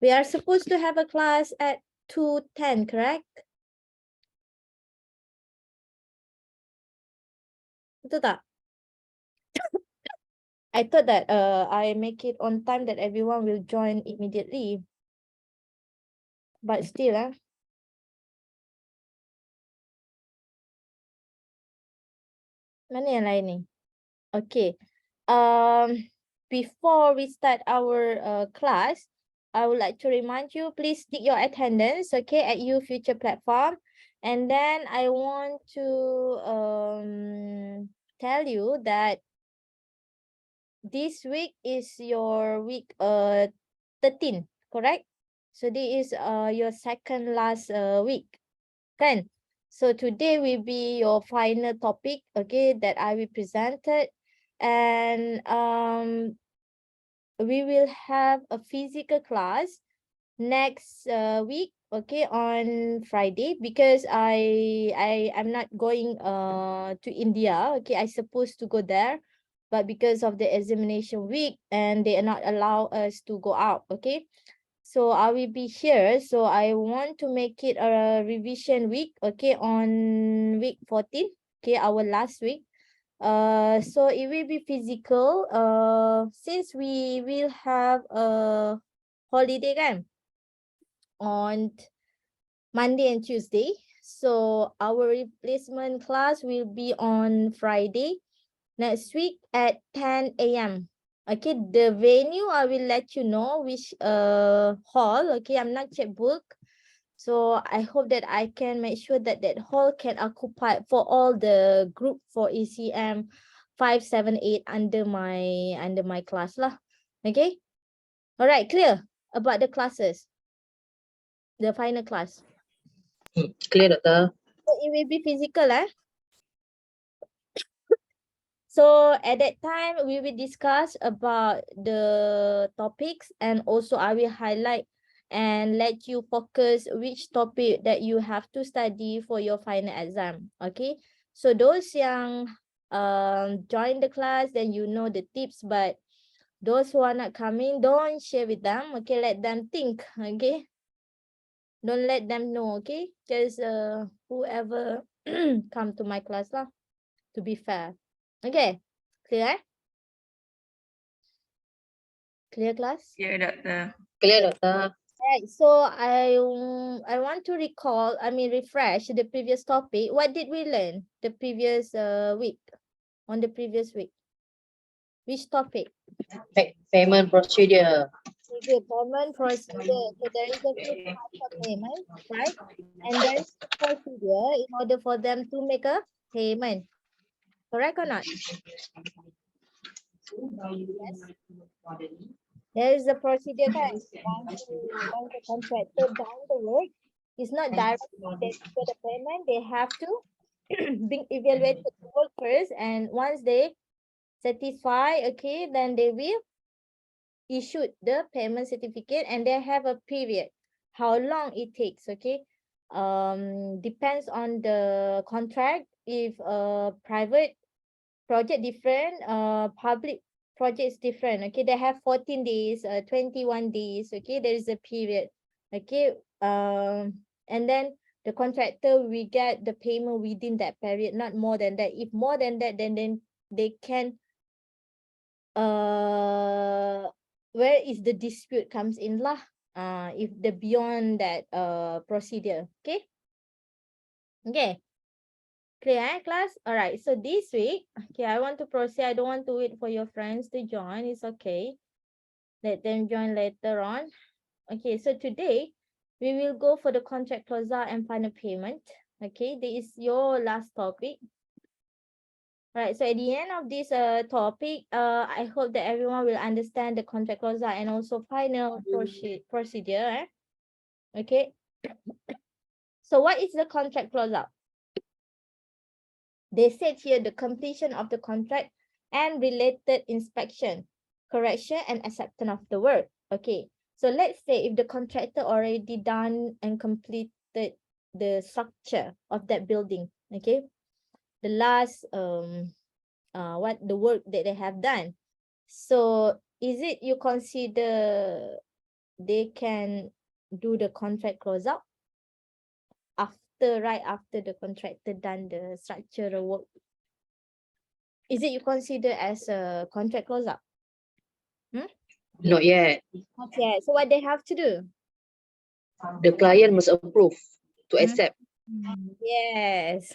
We are supposed to have a class at 2:10, correct? Betul tak? I thought that I make it on time that everyone will join immediately. But still, mana yang lain ni? Okay. Before we start our class, I would like to remind you, please stick your attendance, okay, at You Future platform. And then I want to tell you that this week is your week 13, correct? So this is your second last week, kan? So today will be your final topic, okay, that I will present it. And we will have a physical class next week, okay, on Friday, because I'm not going to India, okay. I supposed to go there, but because of the examination week and they are not allow us to go out, okay. So I will be here, so I want to make it a revision week, okay, on week 14, okay, our last week. So it will be physical since we will have a holiday, kan, on Monday and Tuesday. So our replacement class will be on Friday next week at 10 a.m. Okay, the venue I will let you know which hall. Okay, I'm not check book, so I hope that I can make sure that that hall can occupy for all the group for ECM578 under my class lah. Okay, all right, clear about the classes, the final class. Clear, Doctor. So it will be physical, So at that time, we will discuss about the topics, and also I will highlight and let you focus which topic that you have to study for your final exam. Okay, so those yang join the class, then you know the tips, but those who are not coming, don't share with them. Okay, let them think. Okay, don't let them know. Okay, just whoever come to my class lah, to be fair. Okay. Clear? Clear, class? Clear, Doctor. Clear, Doctor. Right. So I want to refresh the previous topic. What did we learn the previous week? On the previous week, which topic? Payment procedure. Okay, payment procedure. So there is a few types of payment, right? And there is a procedure in order for them to make a payment. Correct or not? Yes. There is a procedure, kan? Once the contractor done the work, it's not directly they get the payment. They have to being evaluated the work first, and once they satisfy, okay, then they will issue the payment certificate, and they have a period how long it takes, okay. Depends on the contract. If private project different, public project is different, okay. They have 14 days, 21 days, okay. There is a period, okay. And then the contractor will get the payment within that period, not more than that. If more than that, then they can where is the dispute comes in lah, if the beyond that procedure, okay. Clear, class? All right, so this week, okay, I want to proceed. I don't want to wait for your friends to join. It's okay. Let them join later on. Okay, so today, we will go for the contract closeout and final payment. Okay, this is your last topic. All right, so at the end of this topic, I hope that everyone will understand the contract closeout and also final procedure. Okay. So what is the contract closeout? They said here the completion of the contract and related inspection, correction, and acceptance of the work. Okay, so let's say if the contractor already done and completed the structure of that building, okay, the last what the work that they have done. So is it you consider they can do the contract closeout after, right after the contractor done the structural work? Is it you consider as a contract closeout? Not yet. Not yet. So what they have to do? The client must approve to Hmm? accept. Yes.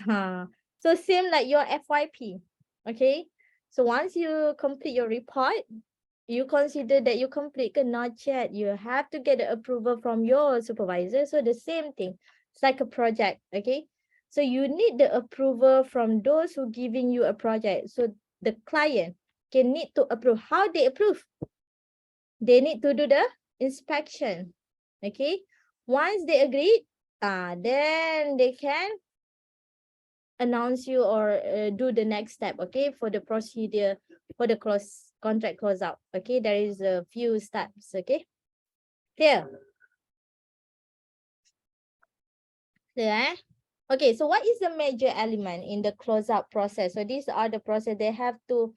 So same like your FYP. Okay. So once you complete your report, you consider that you complete or not yet. You have to get the approval from your supervisor. So the same thing. It's like a project. Okay. So you need the approval from those who giving you a project. So the client can need to approve. How they approve? They need to do the inspection. Okay. Once they agree, then they can announce you or do the next step. Okay, for the procedure for the contract closeout. Okay, there is a few steps. Okay, clear. Clear. Okay, so what is the major element in the closeout process? So these are the process they have to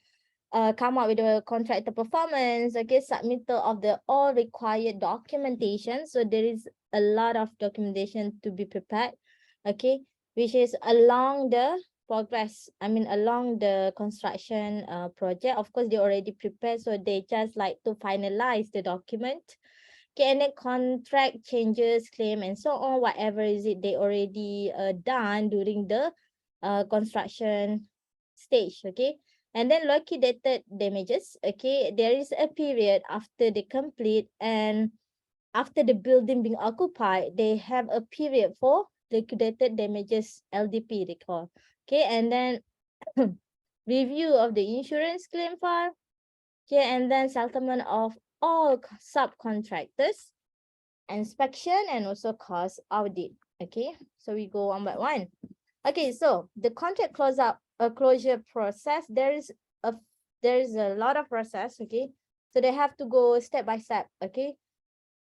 come up with a contractor performance, okay, submittal of the all required documentation. So there is a lot of documentation to be prepared, okay, which is along the progress, along the construction project. Of course, they already prepared, so they just like to finalize the document. Okay, and then contract changes, claim, and so on, whatever is it they already done during the construction stage, okay. And then liquidated damages, okay, there is a period after they complete and after the building being occupied, they have a period for liquidated damages, LDP they call. Okay, and then review of the insurance claim file. Okay, and then settlement of all subcontractors, inspection, and also cost audit. Okay, so we go one by one. Okay, so the contract closure process, there is a lot of process. Okay, so they have to go step by step. Okay,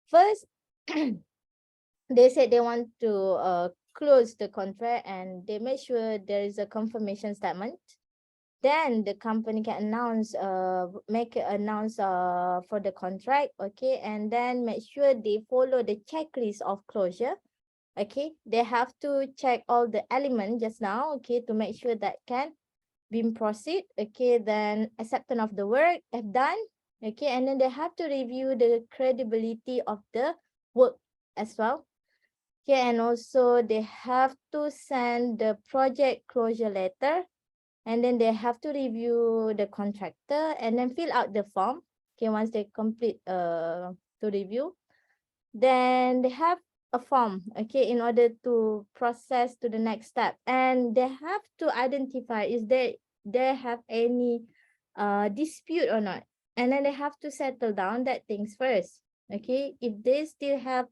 first they said they want to close the contract and they make sure there is a confirmation statement. Then the company can make an announce for the contract. Okay, and then make sure they follow the checklist of closure. Okay, they have to check all the elements just now, okay, to make sure that can be proceed. Okay, then acceptance of the work have done. Okay, and then they have to review the credibility of the work as well. Okay, and also they have to send the project closure letter, and then they have to review the contractor and then fill out the form. Okay, once they complete to review, then they have a form, okay, in order to process to the next step, and they have to identify is they have any dispute or not, and then they have to settle down that things first. Okay, if they still have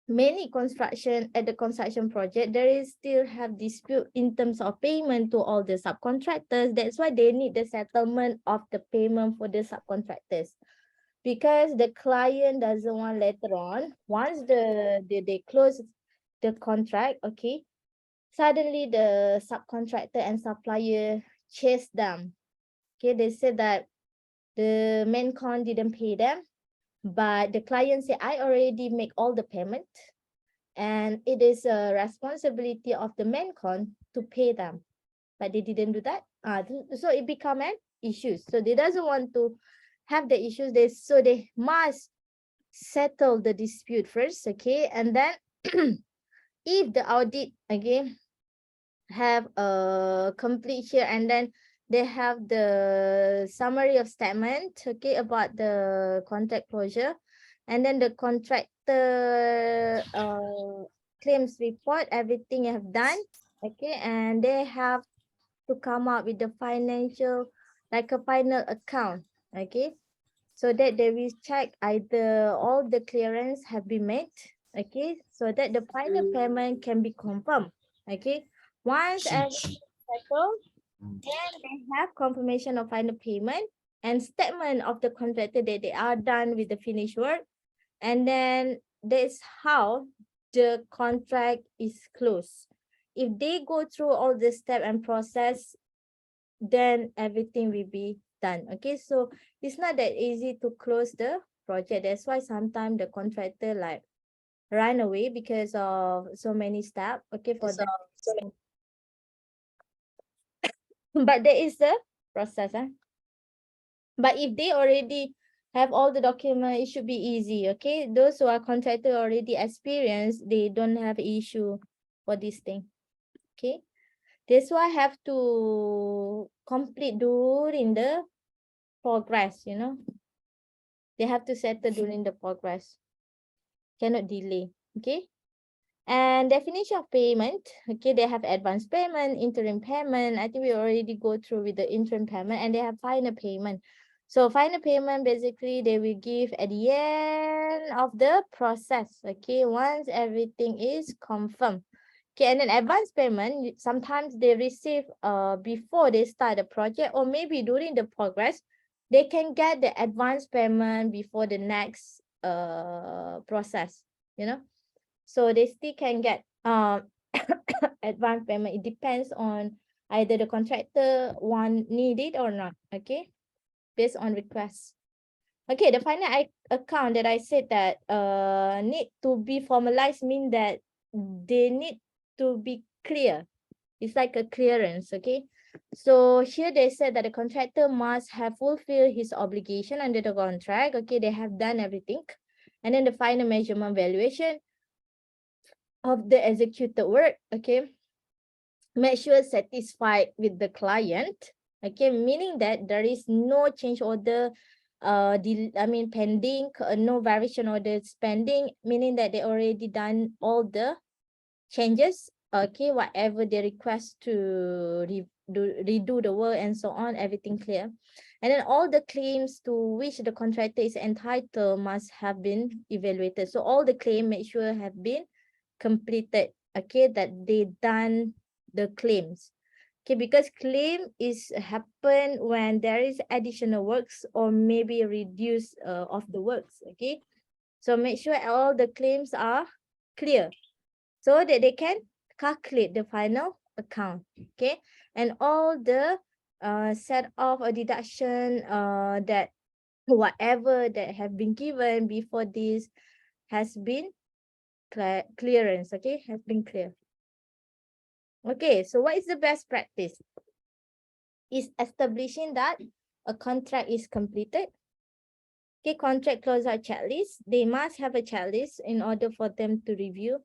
many construction at the construction project, there is still have dispute in terms of payment to all the subcontractors. That's why they need the settlement of the payment for the subcontractors, because the client doesn't want later on, once they close the contract, okay, suddenly the subcontractor and supplier chase them. Okay, they said that the main con didn't pay them, but the client said, I already make all the payment and it is a responsibility of the main con to pay them, but they didn't do that. So it become an issue. So they doesn't want to have the issues. They must settle the dispute first, okay, and then if the audit again have a complete here, and then they have the summary of statement, okay, about the contract closure, and then the contractor claims report, everything have done, okay, and they have to come up with the financial, like a final account, okay, so that they will check either all the clearance have been made, okay, so that the final payment can be confirmed. Okay, once everything settled, then they have confirmation of final payment and statement of the contractor that they are done with the finished work, and then that's how the contract is closed. If they go through all this step and process then everything will be done. Okay, so it's not that easy to close the project. That's why sometimes the contractor like run away because of so many steps. Okay, for So, them. But there is the process. But if they already have all the document, it should be easy. Okay, those who are contractor already experienced, they don't have issue for this thing. Okay, that's why I have to complete during the progress. They have to settle during the progress, cannot delay. Okay, and definition of payment. Okay, they have advance payment, interim payment. I think we already go through with the interim payment, and they have final payment. So final payment, basically they will give at the end of the process. Okay, once everything is confirmed. Okay, and then advance payment, sometimes they receive before they start the project, or maybe during the progress, they can get the advance payment before the next process, so they still can get advance payment. It depends on either the contractor need it or not. Okay, based on request. Okay, the final account that I said that need to be formalized mean that they need to be clear. It's like a clearance. Okay, so here they said that the contractor must have fulfilled his obligation under the contract. Okay, they have done everything, and then the final measurement valuation of the executed work. Okay, make sure satisfied with the client. Okay, meaning that there is no change order pending, no variation order pending, meaning that they already done all the changes. Okay, whatever they request to redo the work and so on, everything clear. And then all the claims to which the contractor is entitled must have been evaluated. So all the claim make sure have been completed. Okay, that they done the claims. Okay, because claim is happen when there is additional works or maybe reduce of the works. Okay, so make sure all the claims are clear so that they can calculate the final account. Okay, and all the set off a deduction that whatever that have been given before this has been clearance. Okay, has been clear. Okay, so what is the best practice? Is establishing that a contract is completed. Okay, contract closeout checklist. They must have a checklist in order for them to review.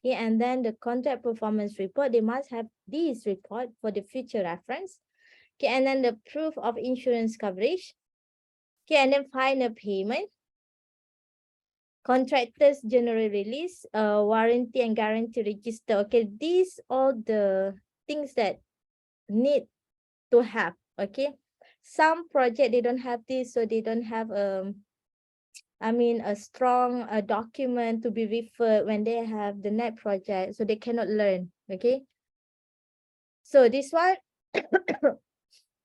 Okay, and then the contract performance report. They must have this report for the future reference. Okay, and then the proof of insurance coverage. Okay, and then final payment. Contractors general release, warranty and guarantee register. Okay, these all the things that need to have. Okay, some project they don't have this, so they don't have a strong document to be referred when they have the net project, so they cannot learn. Okay, so this one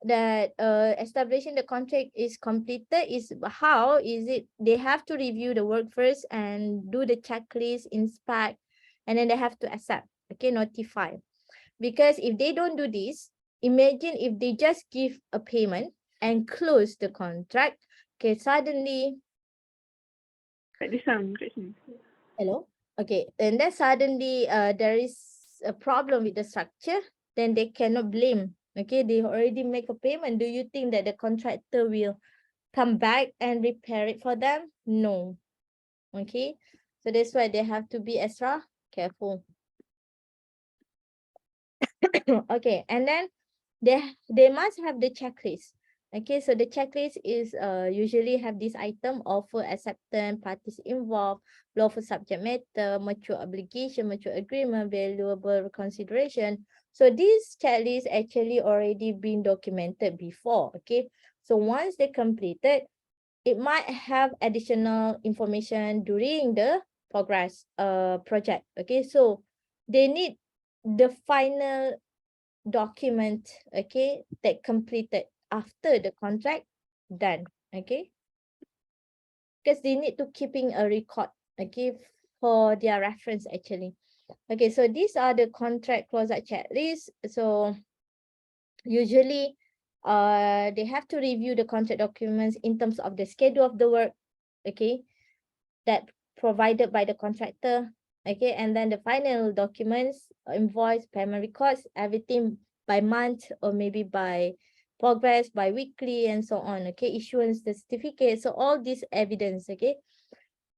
that establishing the contract is completed is how is it they have to review the work first and do the checklist, inspect, and then they have to accept. Okay, notify. Because if they don't do this, imagine if they just give a payment and close the contract. Okay, suddenly, hello. Okay, and then suddenly there is a problem with the structure, then they cannot blame. Okay, they already make a payment. Do you think that the contractor will come back and repair it for them? No. Okay, so that's why they have to be extra careful. Okay, and then they must have the checklist. Okay, so the checklist is usually have this item: offer, acceptance, parties involved, lawful subject matter, mature obligation, mature agreement, valuable consideration. So this checklist actually already been documented before. Okay, so once they completed, it might have additional information during the progress project. Okay, so they need the final document, okay, that completed after the contract done. Okay, because they need to keeping a record, okay, for their reference actually. Okay, so these are the contract closeout checklist. So usually they have to review the contract documents in terms of the schedule of the work, okay, that provided by the contractor, okay, and then the final documents, invoice, payment records, everything by month or maybe by progress, by weekly and so on, okay, issuance the certificate, so all this evidence, okay.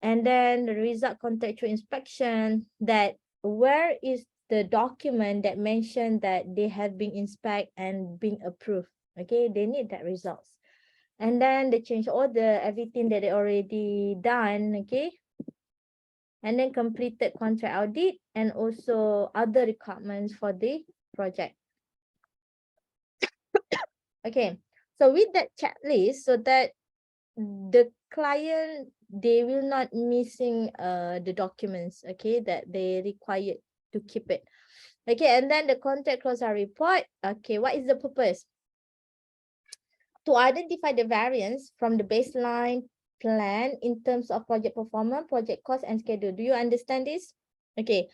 And then the result contractual inspection, that where is the document that mentioned that they have been inspected and been approved, okay, they need that results. And then the change order, everything that they already done, okay, and then completed contract audit and also other requirements for the project. Okay, so with that checklist, so that the client, they will not missing the documents, okay, that they required to keep it. Okay, and then the contract closeout report, okay, what is the purpose? To identify the variance from the baseline plan in terms of project performance, project cost, and schedule. Do you understand this? Okay,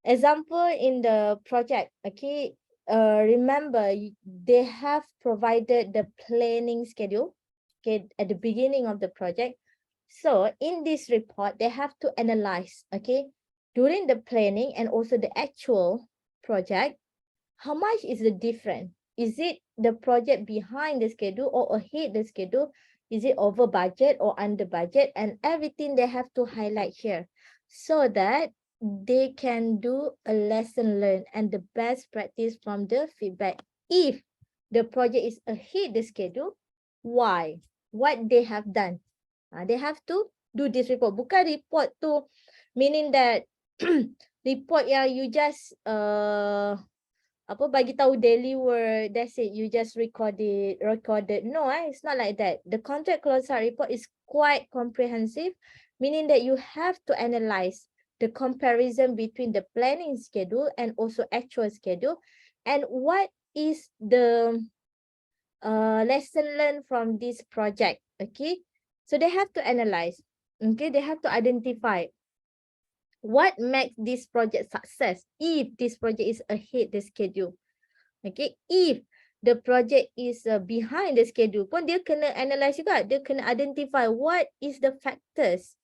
example in the project, okay, remember they have provided the planning schedule, okay, at the beginning of the project. So in this report, they have to analyze, okay, during the planning and also the actual project, how much is the difference? Is it the project behind the schedule or ahead the schedule? Is it over budget or under budget? And everything they have to highlight here so that they can do a lesson learned and the best practice from the feedback. If the project is ahead the schedule, why? What they have done? They have to do this report. Bukan report tu meaning that report yang you just apa bagi tahu daily work, that's it, you just recorded. No, it's not like that. The contract closeout report is quite comprehensive, meaning that you have to analyze the comparison between the planning schedule and also actual schedule, and what is the lesson learned from this project, okay. So they have to analyze, okay, they have to identify what makes this project success if this project is ahead the schedule. Okay, if the project is behind the schedule pun dia kena analyze juga, dia kena identify what is the factors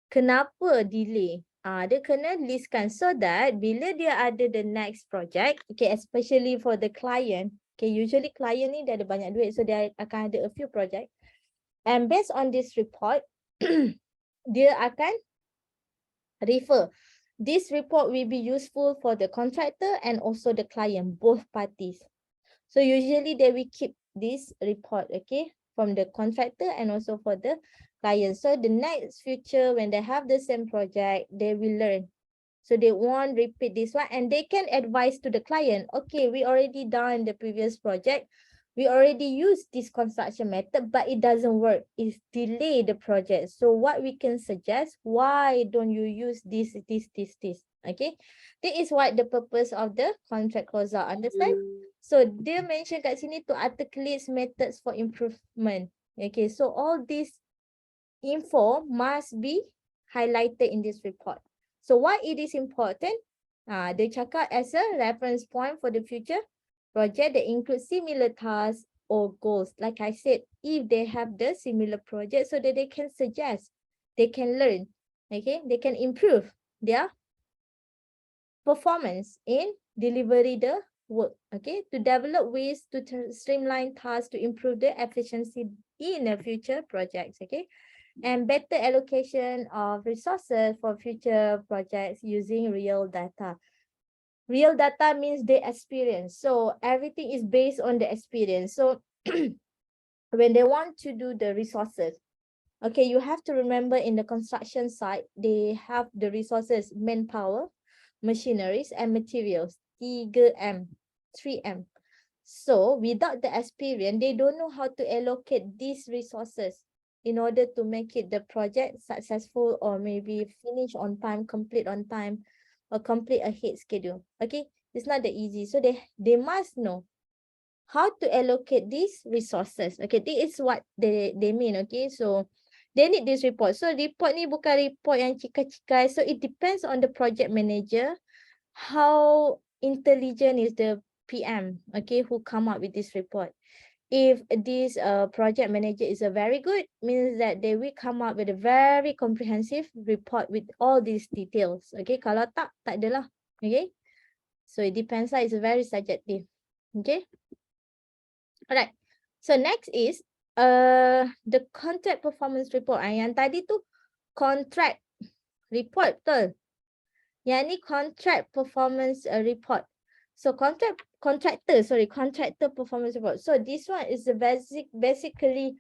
kenapa delay. Dia kena listkan so that bila dia ada the next project, okay, especially for the client, okay, usually client ni dia ada banyak duit, so dia akan ada a few project, and based on this report dia akan refer. This report will be useful for the contractor and also the client, both parties. So usually they will keep this report, okay, from the contractor and also for the client. So the next future, when they have the same project, they will learn. So they won't repeat this one, and they can advise to the client, okay, we already done the previous project. We already used this construction method, but it doesn't work. It's delayed the project. So what we can suggest, why don't you use this? Okay. This is what the purpose of the contract closeout. Understand? So dia mention kat sini to articulate methods for improvement. Okay. So all this info must be highlighted in this report. So why it is important? Dia cakap as a reference point for the future project that include similar tasks or goals. Like I said, if they have the similar project, so that they can suggest, they can learn, okay, they can improve their performance in delivery the work, okay, to develop ways to streamline tasks to improve the efficiency in the future projects, okay, and better allocation of resources for future projects using real data. Real data means the experience. So everything is based on the experience. So when they want to do the resources, okay, you have to remember in the construction site, they have the resources, manpower, machineries, and materials, 3M. So without the experience, they don't know how to allocate these resources in order to make it the project successful, or maybe finish on time, complete on time, or complete ahead schedule. Okay, it's not that easy. So they must know how to allocate these resources. Okay, this is what they mean. Okay, so they need this report. So report ni bukan report yang cikai-cikai. So it depends on the project manager, how intelligent is the PM, okay, who come up with this report. If this project manager is a very good, means that they will come up with a very comprehensive report with all these details. Okay, kalau tak adalah. Okay, so it depends lah. It's very subjective. Okay, alright. So next is the contract performance report. Yang tadi tu contract report betul. Yang ni contract performance report. So contractor performance report. So this one is the basically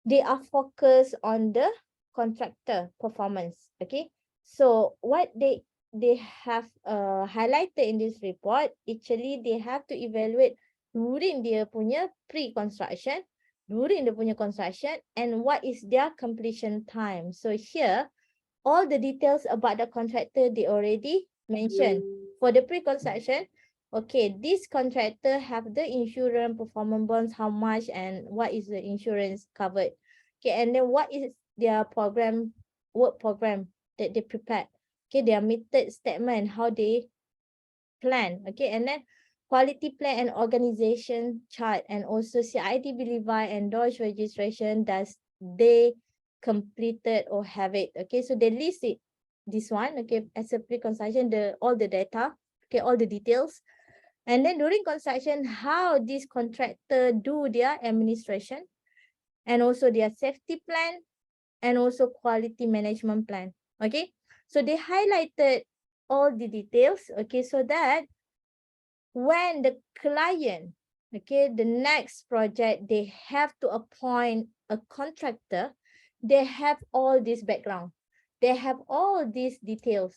they are focused on the contractor performance. Okay. So what they have highlighted in this report, actually they have to evaluate during dia punya pre-construction, during dia punya construction, and what is their completion time. So here, all the details about the contractor they already mentioned. For the pre-construction, okay, this contractor have the insurance, performance bonds, how much, and what is the insurance covered. Okay, and then what is their work program that they prepared. Okay, their method statement, how they plan. Okay, and then quality plan and organization chart, and also CID Levi and Dodge registration, does they completed or have it. Okay, so they list it, this one, okay, as a pre-construction, all the data, okay, all the details. And then during construction, how this contractor do their administration, and also their safety plan, and also quality management plan. Okay, so they highlighted all the details, okay, so that when the client, okay, the next project, they have to appoint a contractor, they have all this background, they have all these details.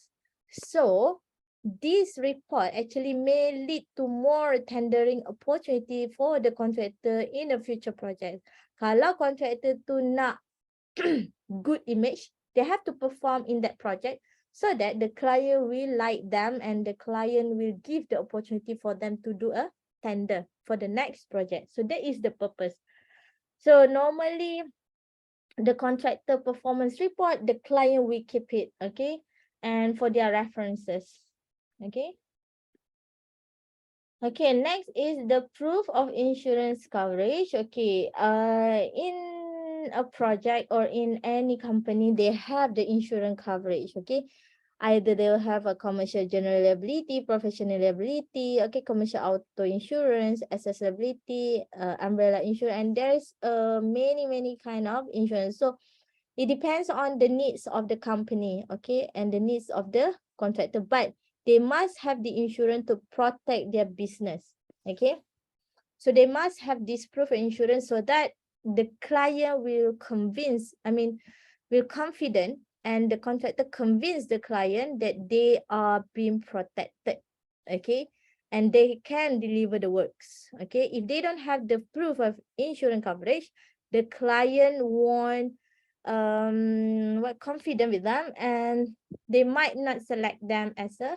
So this report actually may lead to more tendering opportunity for the contractor in a future project. Kalau contractor tu nak good image, they have to perform in that project, so that the client will like them and the client will give the opportunity for them to do a tender for the next project. So that is the purpose. So normally, the contractor performance report, the client will keep it, okay, and for their references. Okay. Okay, next is the proof of insurance coverage. Okay, in a project or in any company, they have the insurance coverage. Okay, either they'll have a commercial general liability, professional liability, okay, commercial auto insurance, accessibility, umbrella insurance, and there's many kind of insurance. So it depends on the needs of the company, okay, and the needs of the contractor, but they must have the insurance to protect their business, okay. So they must have this proof of insurance so that the client will will confident, and the contractor convince the client that they are being protected, okay, and they can deliver the works, okay. If they don't have the proof of insurance coverage, the client won't confident with them, and they might not select them as a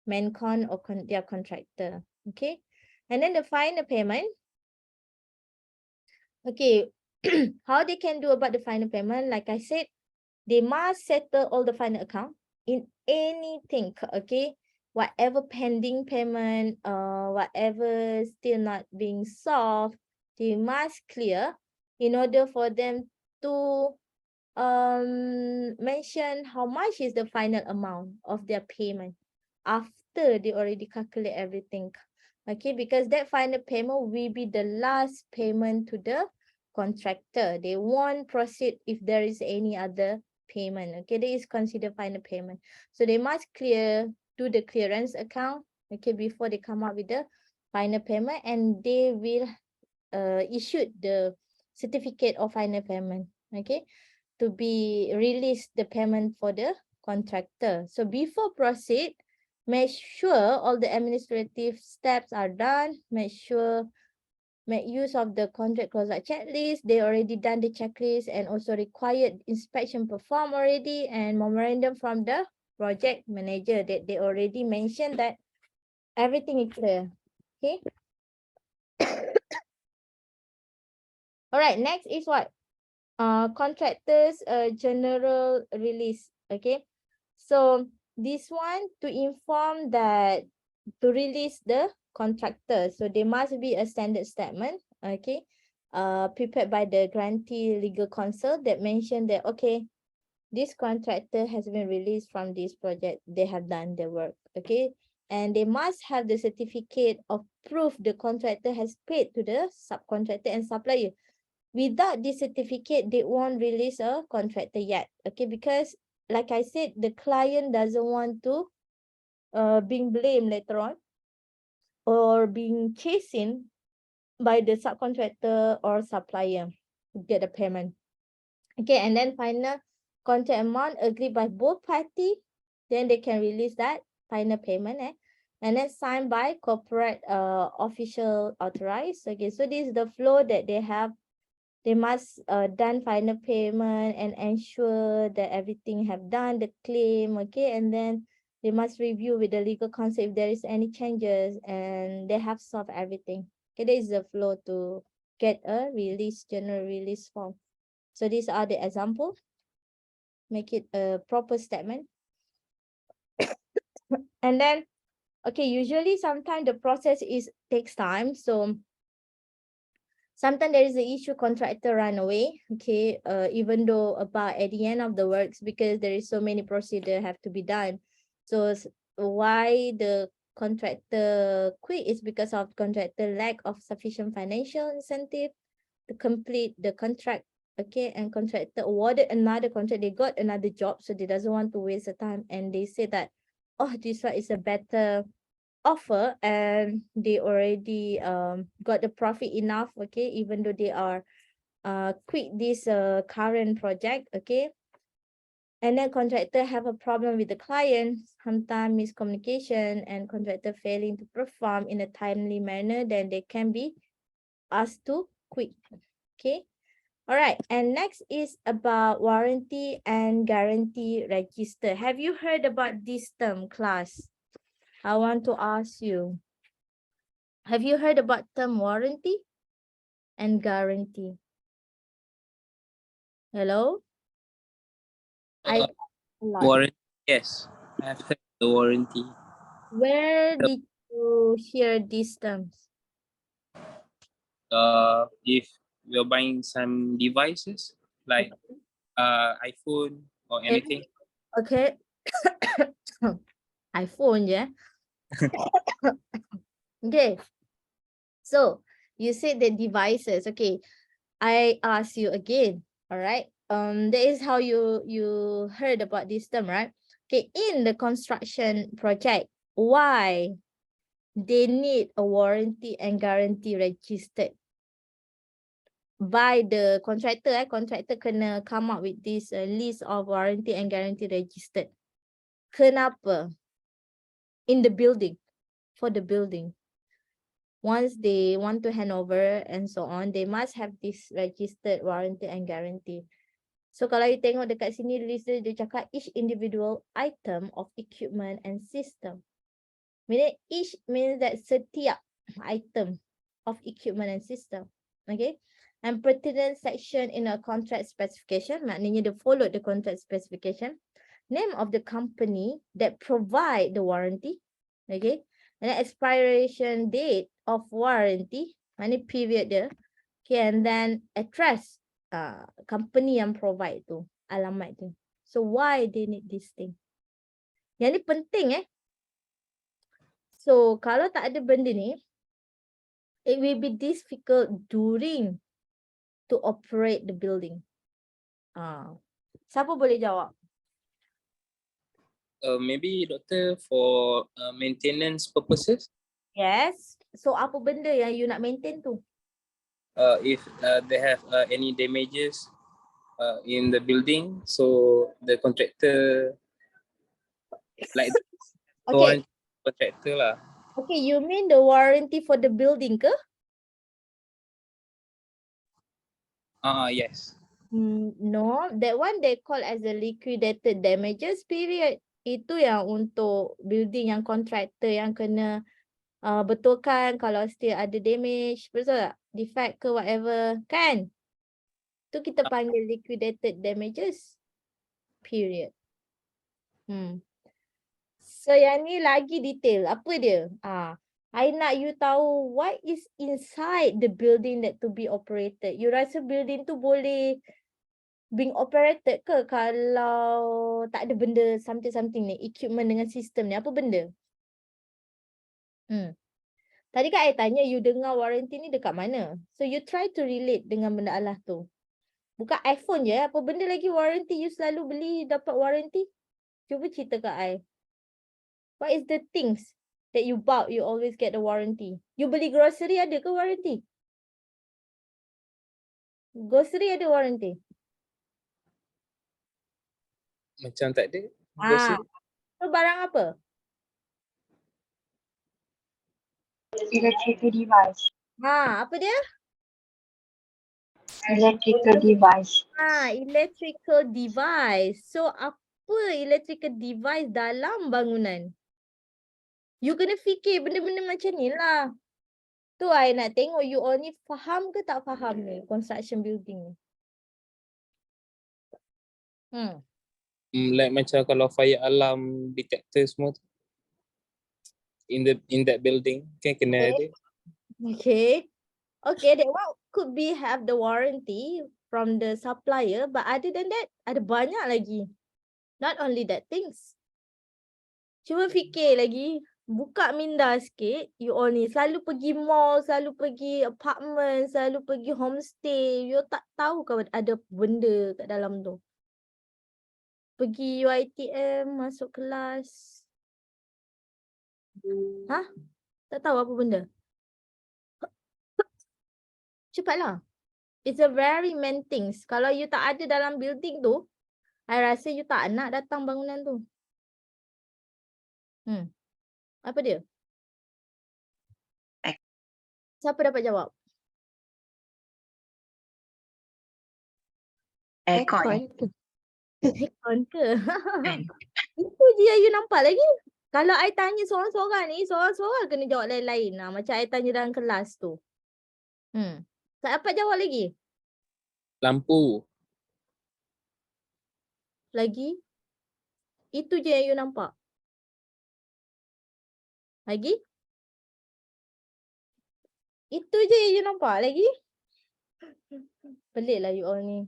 main con or their contractor, okay. And then the final payment, okay. How they can do about the final payment? Like I said, they must settle all the final account in anything, okay, whatever pending payment, whatever still not being solved, they must clear in order for them to mention how much is the final amount of their payment after they already calculate everything, okay, because that final payment will be the last payment to the contractor. They won't proceed if there is any other payment, okay. That is considered final payment. So they must do the clearance account, okay, before they come up with the final payment, and they will issue the certificate of final payment, okay, to be released the payment for the contractor. So before proceed, make sure all the administrative steps are done. Make use of the contract closeout checklist. They already done the checklist, and also required inspection performed already, and memorandum from the project manager that they already mentioned that everything is clear. Okay. All right, next is what? Contractors general release, okay. So this one to inform that to release the contractor, so there must be a standard statement, okay, prepared by the grantee legal counsel that mentioned that, okay, this contractor has been released from this project. They have done the work, okay? And they must have the certificate of proof the contractor has paid to the subcontractor and supplier. Without this certificate, they won't release a contractor yet, okay? Because like I said, the client doesn't want to being blamed later on or being chasing by the subcontractor or supplier to get the payment. Okay, and then final contract amount agreed by both parties, then they can release that final payment, and then signed by corporate official authorized. Okay, so this is the flow that they have. They must done final payment and ensure that everything have done the claim, okay, and then they must review with the legal counsel if there is any changes, and they have solved everything. Okay, this is the flow to get a release, general release form. So these are the examples. Make it a proper statement. And then, okay, usually sometimes the process takes time. So sometimes there is an issue, contractor run away, okay, even though about at the end of the works, because there is so many procedure have to be done. So why the contractor quit is because of contractor lack of sufficient financial incentive to complete the contract, okay, and contractor awarded another contract. They got another job, so they doesn't want to waste the time, and they say that, oh, this one is a better offer, and they already got the profit enough, okay, even though they are quit this current project, okay. And then contractor have a problem with the client, sometimes miscommunication, and contractor failing to perform in a timely manner, then they can be asked to quit, okay. All right, and next is about warranty and guarantee register. Have you heard about this term, class? I want to ask you. Have you heard about term warranty and guarantee? Hello? I a lot. Warranty, yes. I have heard the warranty. Where did you hear these terms? If you're buying some devices like iPhone or Okay. anything, Okay. iPhone, yeah. Okay. So you said the devices. Okay. I ask you again. All right. That is how you heard about this term, right? Okay. In the construction project, why they need a warranty and guarantee registered by the contractor? Contractor kena come up with this list of warranty and guarantee registered. Kenapa? In the building, for the building. Once they want to hand over and so on, they must have this registered warranty and guarantee. So kalau you tengok dekat sini list dia cakap each individual item of equipment and system. Meaning each means that setiap item of equipment and system. Okay. And pertinent section in a contract specification, maknanya they follow the contract specification. Name of the company that provide the warranty. Okay. And then expiration date of warranty, maknanya period dia. Okay, and then address company yang provide tu, alamat tu. So why they need this thing? Yang ni penting So kalau tak ada benda ni, it will be difficult during to operate the building. Siapa boleh jawab? maybe doctor for maintenance purposes. Yes. So apa benda yang you nak maintain tu? If they have any damages in the building, so the contractor like Okay. contractor lah. Okay, you mean the warranty for the building ke? Yes. No, that one they call as the liquidated damages period. Itu yang untuk building yang contractor yang kena betulkan kalau still ada damage, betul tak? Defect ke whatever, kan? Tu kita panggil liquidated damages period. So yang ni lagi detail. Apa dia? I nak you tahu what is inside the building that to be operated. You rasa building tu boleh being operated ke kalau tak ada benda something ni, equipment dengan sistem ni, apa benda? Tadi kan I tanya you dengar warranty ni dekat mana? So you try to relate dengan benda Allah tu. Bukan iPhone je, apa benda lagi warranty you selalu beli dapat warranty? Cuba cerita kat I. What is the things that you bought you always get the warranty? You beli grocery ada ke warranty? Grocery ada warranty? Macam tak ada. Ah, so barang apa? Electrical device. Apa dia? Electrical device. Electrical device. So apa electrical device dalam bangunan? You kena fikir benda-benda macam ni lah. Tu I nak tengok you all ni faham ke tak faham ni construction building ni. Like macam kalau fire alarm detector semua tu. In that building kan kena ada. Okay. Okay, that one could be have the warranty from the supplier, but other than that, ada banyak lagi. Not only that things. Cuba fikir lagi, buka minda sikit, you all ni selalu pergi mall, selalu pergi apartment, selalu pergi homestay, you tak tahu ke ada benda kat dalam tu. Pergi UiTM, masuk kelas. Tak tahu apa benda. Cepatlah. It's a very main things. Kalau you tak ada dalam building tu, I rasa you tak nak datang bangunan tu. Apa dia? Siapa dapat jawab? Aircon. Aircon ke? Itu je yang you nampak lagi. Kalau I tanya seorang-seorang ni, seorang-seorang kena jawab lain-lain lah. Macam I tanya dalam kelas tu. Tak dapat jawab lagi? Lampu. Lagi? Itu je yang you nampak. Lagi? Itu je yang you nampak lagi? Pelik lah you all ni.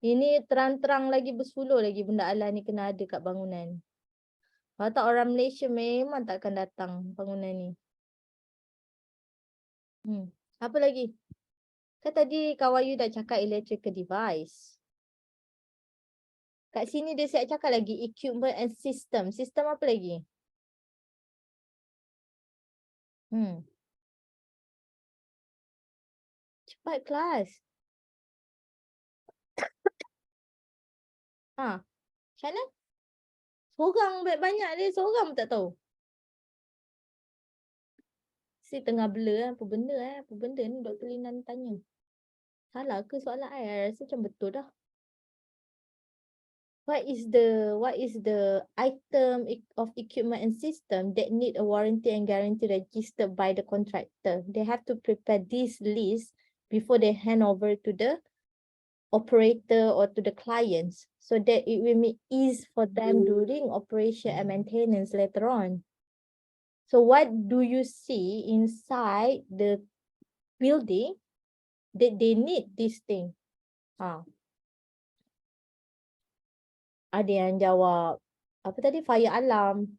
Ini terang-terang lagi bersuluh lagi benda Allah ni kena ada kat bangunan. Kalau tak orang Malaysia memang takkan datang bangunan ni. Apa lagi? Kan tadi kawan you dah cakap electrical device. Kat sini dia siap cakap lagi equipment and system. Sistem apa lagi? Cepat kelas. Macam mana? Seorang banyak dia, seorang pun tak tahu. Si tengah blur apa benda apa benda ni Dr. Linan tanya. Salah ke soalan I rasa macam betul dah. What is the item of equipment and system that need a warranty and guarantee registered by the contractor? They have to prepare this list before they hand over to the operator or to the clients so that it will make ease for them during operation and maintenance later on. So what do you see inside the building that they need this thing? Ada yang jawab apa tadi fire alarm.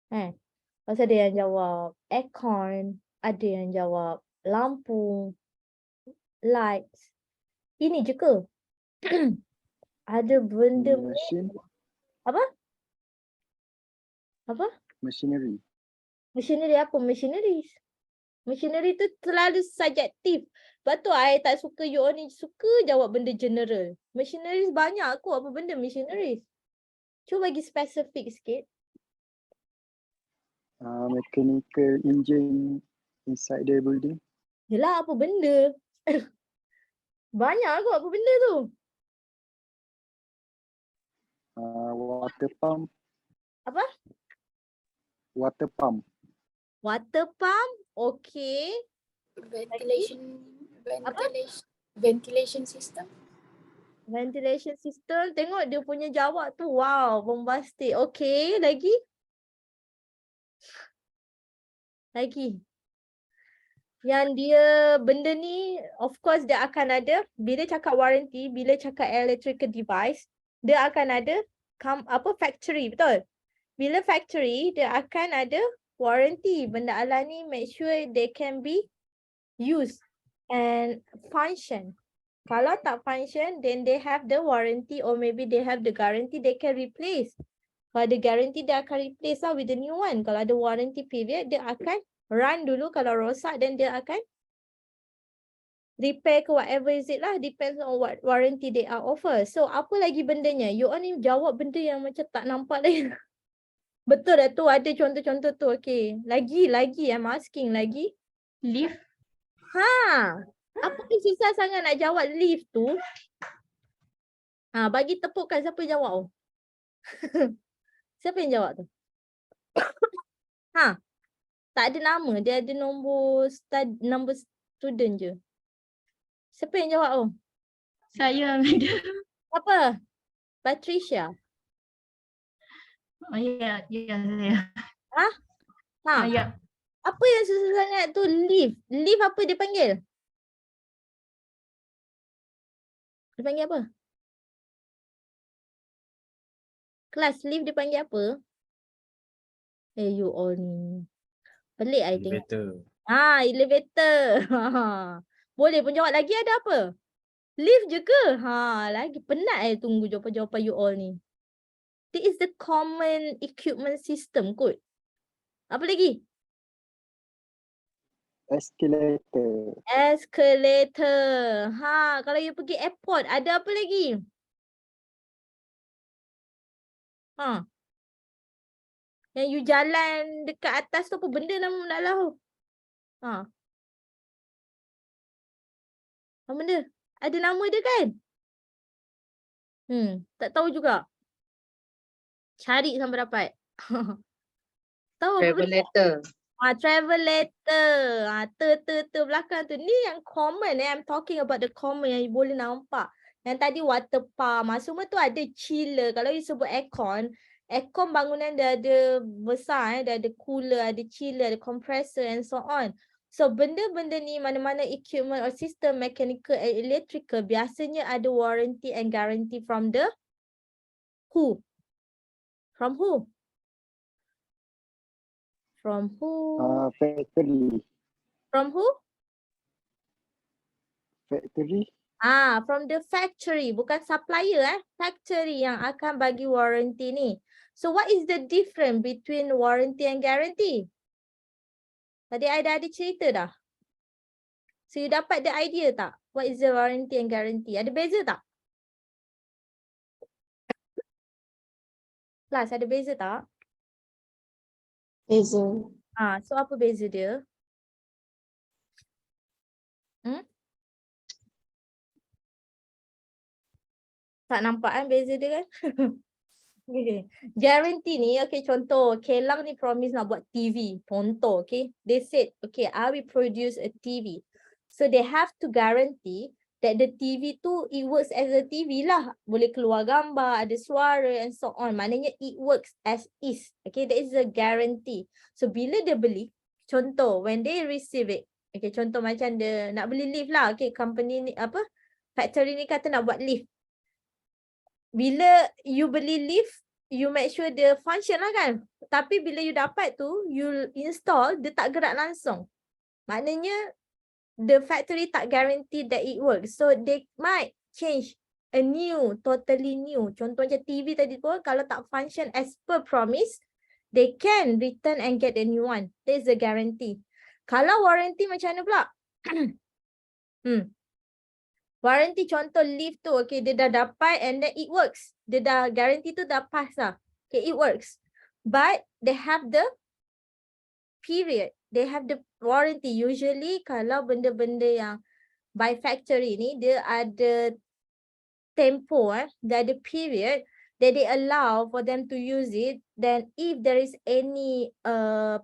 Lepas ada yang jawab aircon, ada yang jawab lampu, lights. Ini je ke? Ada benda Machine. Apa? Apa? Machinery. Machinery apa? Machineries. Machinery tu terlalu subjektif. Lepas tu I tak suka you all ni suka jawab benda general. Machineries banyak aku apa benda machineries. Cuba bagi spesifik sikit. Mechanical engine inside the building. Yelah apa benda. Banyak aku apa benda tu. Water pump. Apa? Water pump. Water pump. Okay. Ventilation system. Ventilation system. Tengok dia punya jawab tu. Wow, bombastic. Okay, lagi? Lagi. Yang dia benda ni of course dia akan ada bila cakap warranty, bila cakap electrical device, dia akan ada factory, betul? Bila factory dia akan ada warranty. Benda alam ni make sure they can be used and function. Kalau tak function, then they have the warranty or maybe they have the guarantee they can replace. Kalau ada guarantee, dia akan replace lah with the new one. Kalau ada warranty period, dia akan run dulu. Kalau rosak, then dia akan repair ke whatever is it lah. Depends on what warranty they are offer. So, apa lagi bendanya? You all ni jawab benda yang macam tak nampak lagi. Betul dah tu, ada contoh-contoh tu. Okay. Lagi, I'm asking lagi. Lift. Apa yang susah sangat nak jawab lift tu? Bagi tepukan siapa yang jawab? Siapa yang jawab tu? Tak ada nama, dia ada nombor student je. Siapa yang jawab? Saya, madam. Apa? Patricia. Oh ya, saya. Ya. Apa yang susah sangat tu lift? Lift apa dia panggil? Dia panggil apa? Kelas lift dia panggil apa? You all ni. Pelik I tengok. Elevator. Boleh pun jawab lagi ada apa? Lift je ke? Lagi penat tunggu jawapan-jawapan you all ni. This is the common equipment system kot. Apa lagi? Escalator. Escalator. Kalau you pergi airport, ada apa lagi? Yang you jalan dekat atas tu apa benda nama tak tahu. Apa benda? Ada nama dia kan? Tak tahu juga. Cari sampai dapat. Tahu apa Travel benda? letter. Travel letter. Belakang tu. Ni yang common I'm talking about the common yang you boleh nampak. Yang tadi water pump. Semua tu ada chiller. Kalau you sebut aircon bangunan dia ada besar. Dia ada cooler, ada chiller, ada compressor and so on. So benda-benda ni mana-mana equipment or system mechanical and electrical biasanya ada warranty and guarantee from the who? From who? From who? Factory. From who? Factory. From the factory. Bukan supplier Factory yang akan bagi warranty ni. So what is the difference between warranty and guarantee? Tadi I dah ada cerita dah. So you dapat the idea tak? What is the warranty and guarantee? Ada beza tak? Kelas ada beza tak? Beza. So apa beza dia? Tak nampak beza dia kan? Okay. Guarantee ni, contoh, Kelang ni promise nak buat TV. Contoh, They said, I will produce a TV. So they have to guarantee that the TV tu, it works as a TV lah. Boleh keluar gambar, ada suara and so on. Maknanya it works as is. That is a guarantee. So bila dia beli, contoh, when they receive it. Contoh macam dia nak beli lift lah. Company ni, factory ni kata nak buat lift. Bila you beli lift, you make sure dia function lah kan. Tapi bila you dapat tu, you install, dia tak gerak langsung. Maknanya, the factory tak guarantee that it works. So, they might change a new, totally new. Contoh macam TV tadi tu, kalau tak function as per promise, they can return and get a new one. That is the guarantee. Kalau warranty macam mana pula? Warranty contoh lift tu, dia dah dapat and then it works. Dia dah guarantee tu dah pass lah. It works. But they have the period. They have the warranty. Usually kalau benda-benda yang by factory ni, dia ada tempo, dia ada period that they allow for them to use it. Then if there is any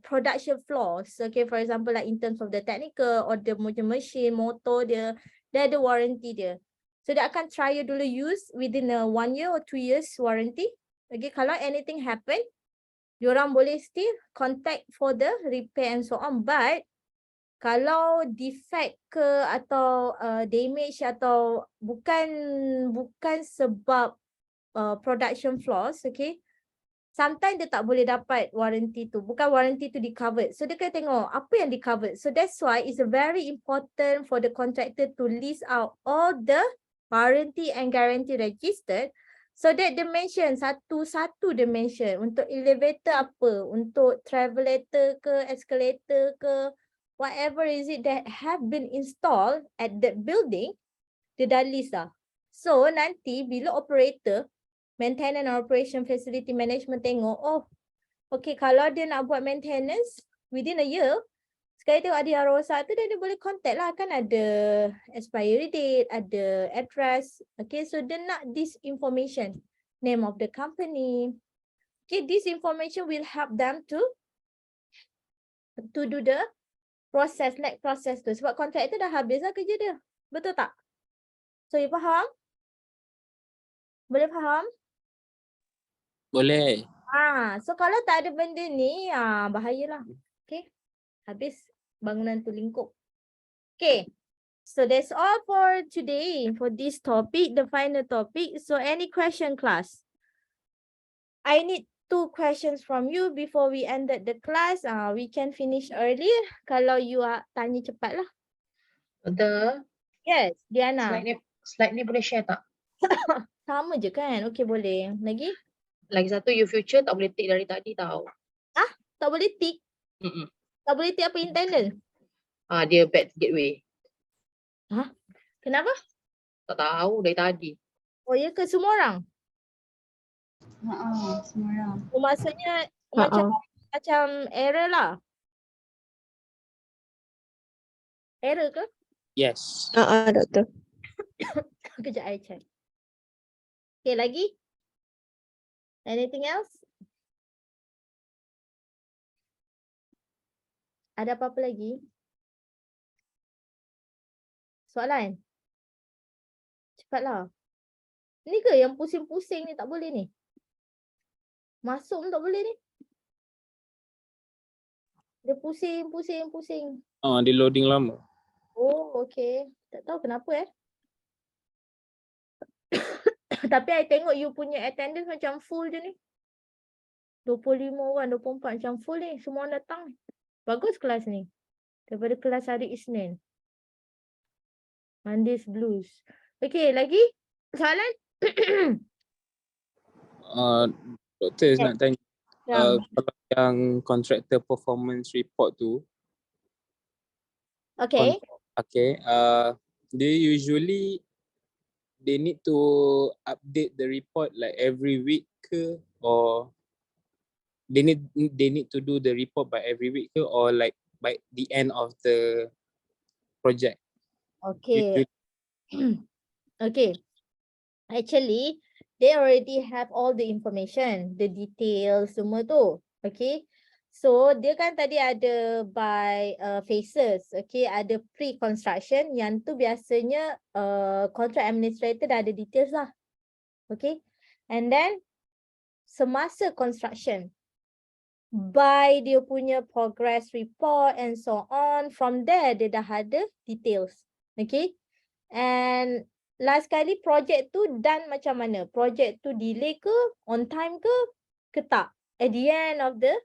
production flaws, for example like in terms of the technical or the machine, motor dia ada warranty dia. So dia akan try dulu use within a 1 year or 2 years warranty. Kalau anything happen, diorang boleh still contact for the repair and so on. But kalau defect ke atau damage atau bukan sebab production flaws, okay, sometimes dia tak boleh dapat warranty tu. Bukan warranty tu di covered. So dia kena tengok apa yang di covered. So that's why it's very important for the contractor to list out all the warranty and guarantee registered. So that dia mention satu-satu dia mention. Untuk elevator apa, untuk travelator ke, escalator ke, whatever is it that have been installed at that building, dia dah list dah. So nanti bila operator, maintenance and operation facility management tengok, oh, okay, kalau dia nak buat maintenance within a year, sekali tengok ada yang rosak tu, dia boleh contact lah, kan ada expiry date, ada address. Okay, so dia nak this information, name of the company. Okay, this information will help them to do the process, next process tu. Sebab contractor dah habis lah kerja dia. Betul tak? So, you faham? Boleh faham? Boleh. So kalau tak ada benda ni, bahayalah. Okay. Habis bangunan tu lingkup. Okay. So that's all for today, for this topic, the final topic. So any question, class? I need 2 questions from you before we ended the class. We can finish early kalau you tanya cepat lah. Ada. Yes, Diana. Slide ni boleh share tak? Sama je kan? Okay, boleh. Lagi? Lagi satu, you future tak boleh tick dari tadi tau. Tak boleh tick? Tak boleh tick apa internal? Dia bad gateway. Kenapa? Tak tahu dari tadi. Oh, ya ke semua orang? Semua orang. Oh, maksudnya macam error lah. Error ke? Yes. Doktor. Kejap I check. Okay, lagi? Anything else? Ada apa-apa lagi? Soalan? Cepatlah. Ni ke yang pusing-pusing ni tak boleh ni? Masuk pun tak boleh ni? Dia pusing. Dia loading lama. Oh, okay. Tak tahu kenapa Tapi I tengok you punya attendance macam full je ni. 25 orang, 24 macam full ni. Semua orang datang. Bagus kelas ni. Daripada kelas hari Isnin. Monday's Blues. Okay, lagi? Soalan? Doktor nak tanya. Ya. Kalau yang contractor performance report tu. Okay. Okay. They usually they need to update the report like every week ke, or they need to do the report by every week ke, or like by the end of the project? Okay. Okay. Actually, they already have all the information, the details semua tu. Okay. So, dia kan tadi ada by phases. Okay, ada pre-construction. Yang tu biasanya contract administrator dah ada details lah. Okay. And then, semasa construction, by dia punya progress report and so on, from there dia dah ada details. Okay. And last kali project tu done macam mana? Project tu delay ke, on time ke tak? At the end of the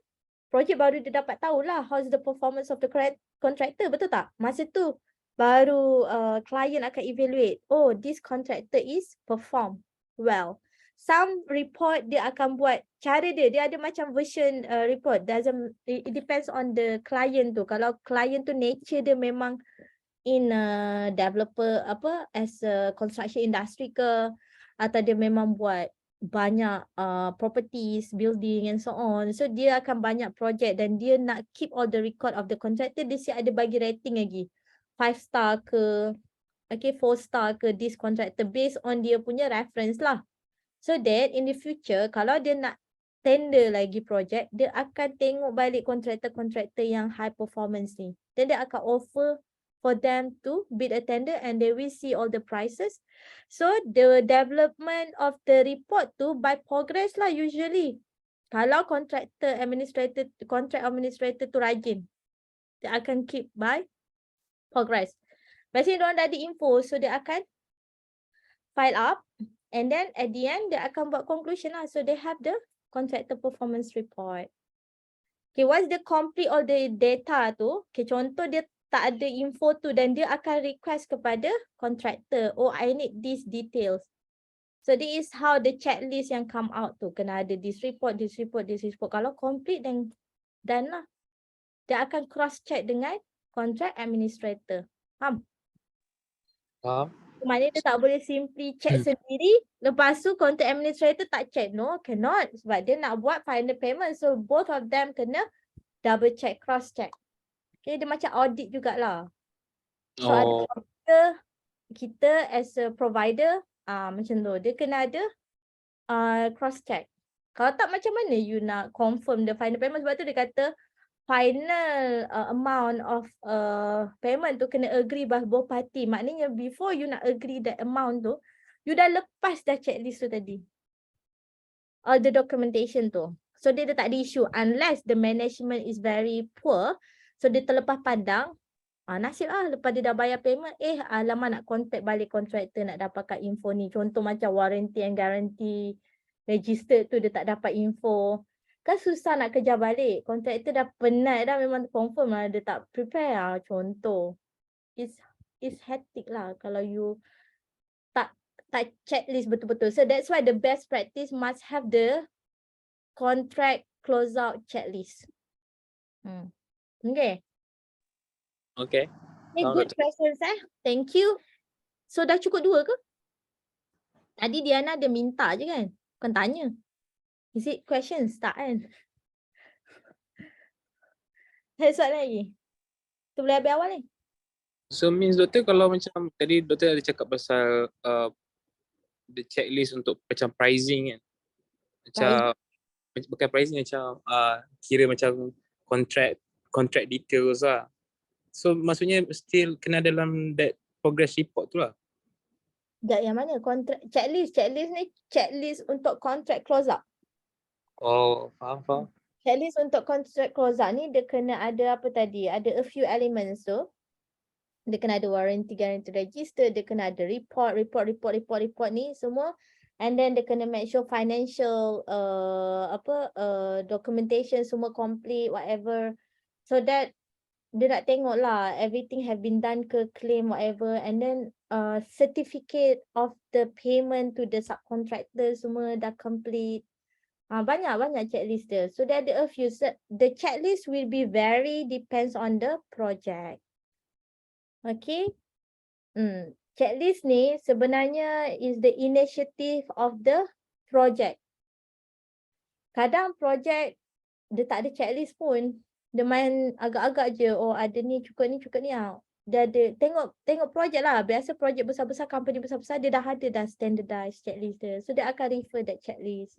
project baru dia dapat tahulah how's the performance of the contractor, betul tak? Masa tu baru client akan evaluate, oh, this contractor is perform well. Some report dia akan buat cara dia ada macam version report. It depends on the client tu. Kalau client tu nature dia memang in a developer as a construction industry ke, atau dia memang buat banyak properties, building and so on. So dia akan banyak project dan dia nak keep all the record of the contractor. Dia siap ada bagi rating lagi. 5 star ke, okay, 4 star ke this contractor based on dia punya reference lah. So that in the future, kalau dia nak tender lagi project, dia akan tengok balik kontraktor-kontraktor yang high performance ni. Then dia akan offer for them to bid a tender and they will see all the prices. So the development of the report tu by progress lah usually. Kalau contract administrator tu rajin, dia akan keep by progress. Biasanya diorang dah ada info, so dia akan file up and then at the end dia akan buat conclusion lah. So they have the contractor performance report. Okay, once dia complete all the data tu, okay, contoh dia tak ada info tu dan dia akan request kepada contractor, oh I need these details. So this is how the checklist yang come out tu, kena ada this report, this report, this report. Kalau complete then done lah. Dia akan cross check dengan contract administrator. Faham? Faham? Maknanya dia tak boleh simply check sendiri, lepas tu contract administrator tak check. No, cannot. Sebab dia nak buat final payment. So both of them kena double check, cross check. Okay, dia macam audit jugalah. So ada kita as a provider, macam tu. Dia kena ada cross check. Kalau tak, macam mana you nak confirm the final payment? Sebab tu dia kata final amount of payment tu kena agree by both party. Maknanya before you nak agree that amount tu, you dah lepas dah checklist tu tadi. All the documentation tu. So dia tak ada issue unless the management is very poor. So dia terlepas pandang. Nasib lah lepas dia dah bayar payment, alamak nak contact balik contractor nak dapatkan info ni. Contoh macam warranty and guarantee register tu dia tak dapat info. Kan susah nak kejar balik. Contractor dah penat dah, memang confirm lah dia tak prepare lah. Contoh. It's hectic lah kalau you tak checklist betul-betul. So that's why the best practice must have the contract closeout checklist. Okay. Okay. Good questions Thank you. So dah cukup 2 ke? Tadi Diana dia minta je kan? Bukan tanya. Is it questions? Tak kan? Ada soalan lagi? Tu boleh habis awal ni? So means doktor kalau macam tadi doktor ada cakap pasal the checklist untuk macam pricing kan. Macam bukan pricing, macam kira macam contract details lah. So maksudnya still kena dalam that progress report tu lah. Sekejap, yang mana? Checklist ni checklist untuk contract closeout. Oh, faham. Checklist untuk contract closeout ni dia kena ada apa tadi? Ada a few elements tu. Dia kena ada warranty guarantee register, dia kena ada report ni semua. And then dia kena make sure financial documentation semua complete, whatever. So that dia nak tengok lah everything have been done ke, claim whatever, and then certificate of the payment to the subcontractor semua dah complete. Banyak checklist dia. So there are a few. The checklist will be vary depends on the project. Okay. Checklist ni sebenarnya is the initiative of the project. Kadang project dia tak ada checklist pun. Dia main agak-agak je. Oh ada ni cukup ni. Dia ada tengok projek lah. Biasa projek besar-besar, company besar-besar dia dah ada dah standardized checklist dia. So dia akan refer that checklist.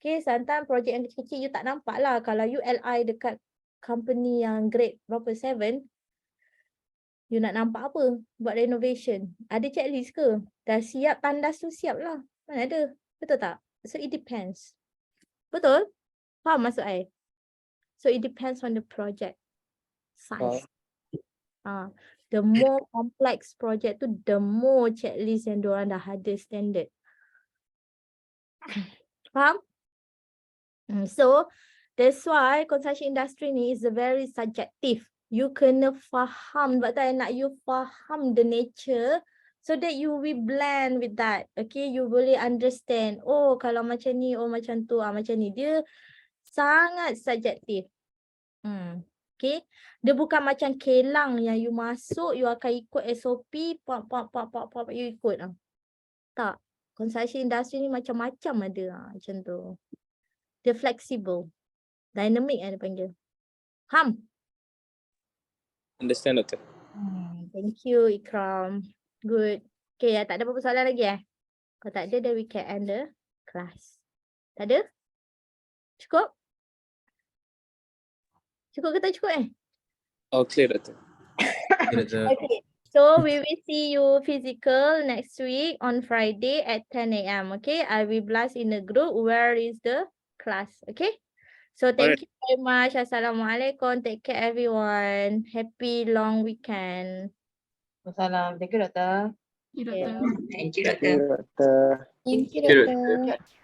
Okay, sometimes projek yang kecil-kecil you tak nampak lah. Kalau you LI dekat company yang grade berapa 7, you nak nampak apa? Buat renovation. Ada checklist ke? Dah siap, tandas tu siap lah. Mana ada? Betul tak? So it depends. Betul? Faham maksud I? So it depends on the project size. The more complex project tu, the more checklist yang diorang dah ada standard. Faham? So that's why construction industry ni is a very subjective. You kena faham, sebab tu I nak you faham the nature so that you will blend with that. Okay, you boleh understand. Oh kalau macam ni, oh macam tu, macam ni. Dia sangat subjektif. Okay. Dia bukan macam kelang yang you masuk, you akan ikut SOP, you ikut. Tak. Construction industry ni macam-macam ada. Macam tu. Dia flexible. Dynamic dia panggil. Faham? Understand, doktor. Thank you, Ikram. Good. Okay, tak ada apa-apa soalan lagi Kalau tak ada, then we can end the class. Tak ada? Cukup? Cukup ke tak cukup Oh, clear, doktor. Okay. So we will see you physical next week on Friday at 10 a.m. Okay, I will blast in the group where is the class. Okay. So thank you very much. Assalamualaikum. Take care everyone. Happy long weekend. Wassalam. Thank you, doktor. You Yeah. doktor. Thank you, Thank you, doktor. Doktor. Thank you, Sure. Doctor.